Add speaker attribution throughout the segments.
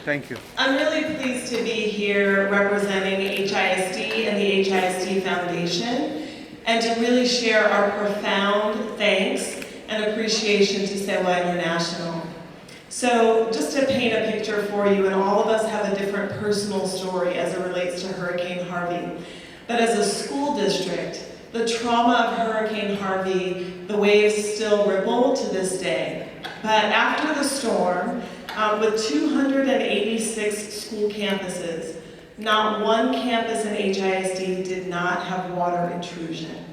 Speaker 1: Thank you.
Speaker 2: I'm really pleased to be here representing HISD and the HISD Foundation and to really share our profound thanks and appreciation to Sewa International. So just to paint a picture for you, and all of us have a different personal story as it relates to Hurricane Harvey, but as a school district, the trauma of Hurricane Harvey, the waves still ripple to this day. But after the storm, with 286 school campuses, not one campus in HISD did not have water intrusion.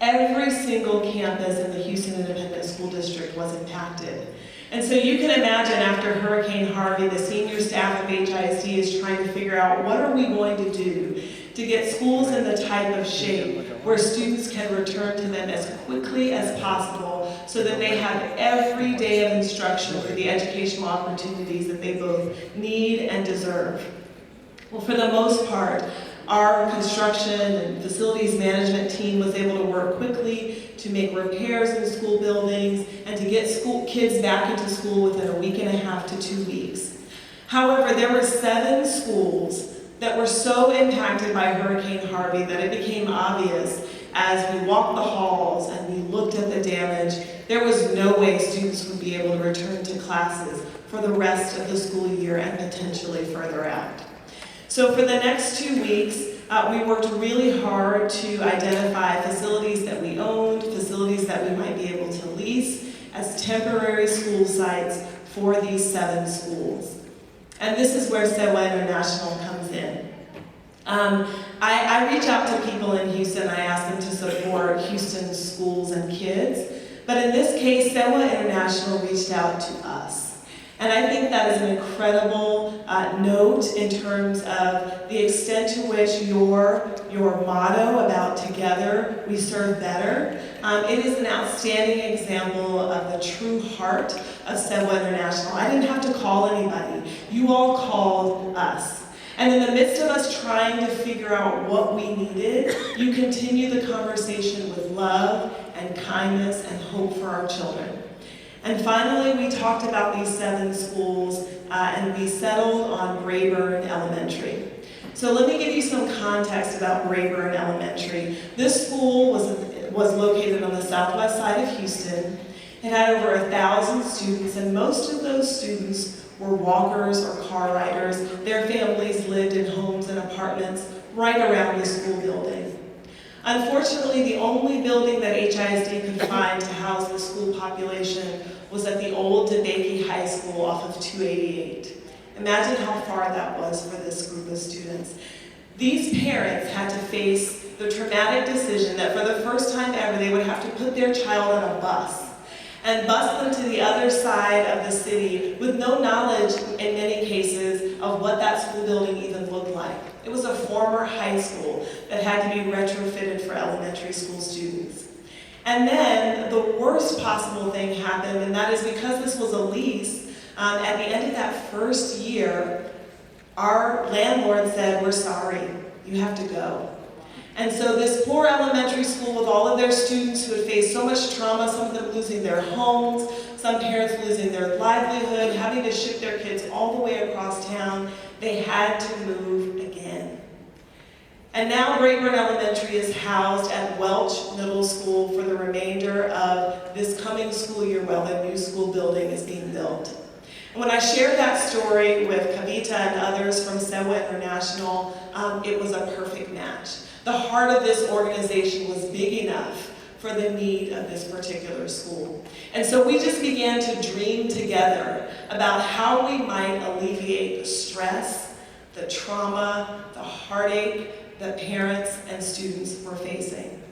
Speaker 2: Every single campus in the Houston Independent School District was impacted. And so you can imagine after Hurricane Harvey, the senior staff of HISD is trying to figure out what are we going to do to get schools in the type of shape where students can return to them as quickly as possible so that they have every day of instruction for the educational opportunities that they both need and deserve. Well, for the most part, our construction and facilities management team was able to work quickly to make repairs in school buildings and to get kids back into school within a week and a half to 2 weeks. However, there were 7 schools that were so impacted by Hurricane Harvey that it became obvious as we walked the halls and we looked at the damage, there was no way students would be able to return to classes for the rest of the school year and potentially further out. So for the next 2 weeks, we worked really hard to identify facilities that we owned, facilities that we might be able to lease as temporary school sites for these 7 schools. And this is where Sewa International comes in. I reach out to people in Houston. I ask them to support Houston's schools and kids. But in this case, Sewa International reached out to us. And I think that is an incredible note in terms of the extent to which your motto about together we serve better. It is an outstanding example of the true heart of Sewa International. I didn't have to call anybody. You all called us. And in the midst of us trying to figure out what we needed, you continue the conversation with love and kindness and hope for our children. And finally, we talked about these 7 schools and we settled on Braeburn Elementary. So let me give you some context about Braeburn Elementary. This school was located on the southwest side of Houston. It had over 1,000 students, and most of those students were walkers or car riders. Their families lived in homes and apartments right around the school building. Unfortunately, the only building that HISD could find to house the school population was at the old DeBakey High School off of 288. Imagine how far that was for this group of students. These parents had to face the traumatic decision that for the first time ever they would have to put their child on a bus and bus them to the other side of the city with no knowledge, in many cases, of what that school building even looked like. It was a former high school that had to be retrofitted for elementary school students. And then the worst possible thing happened, and that is because this was a lease, at the end of that first year, our landlord said, "We're sorry, you have to go." And so this poor elementary school with all of their students who had faced so much trauma, some of them losing their homes, some parents losing their livelihood, having to ship their kids all the way across town, they had to move again. And now Braeburn Elementary is housed at Welch Middle School for the remainder of this coming school year while the new school building is being built. And when I shared that story with Kavita and others from Sewa International, it was a perfect match. The heart of this organization was big enough for the need of this particular school. And so we just began to dream together about how we might alleviate the stress, the trauma, the heartache that parents and students were facing.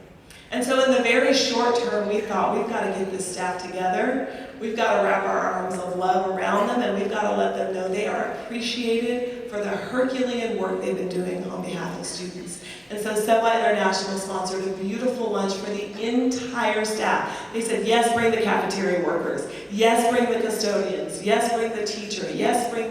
Speaker 2: And so in the very short term, we thought we've got to get this staff together, we've got to wrap our arms of love around them, and we've got to let them know they are appreciated for the Herculean work they've been doing on behalf of students. And so Sewa International sponsored a beautiful lunch for the entire staff. They said, yes, bring the cafeteria workers. Yes, bring the custodians. Yes, bring the teacher. Yes, bring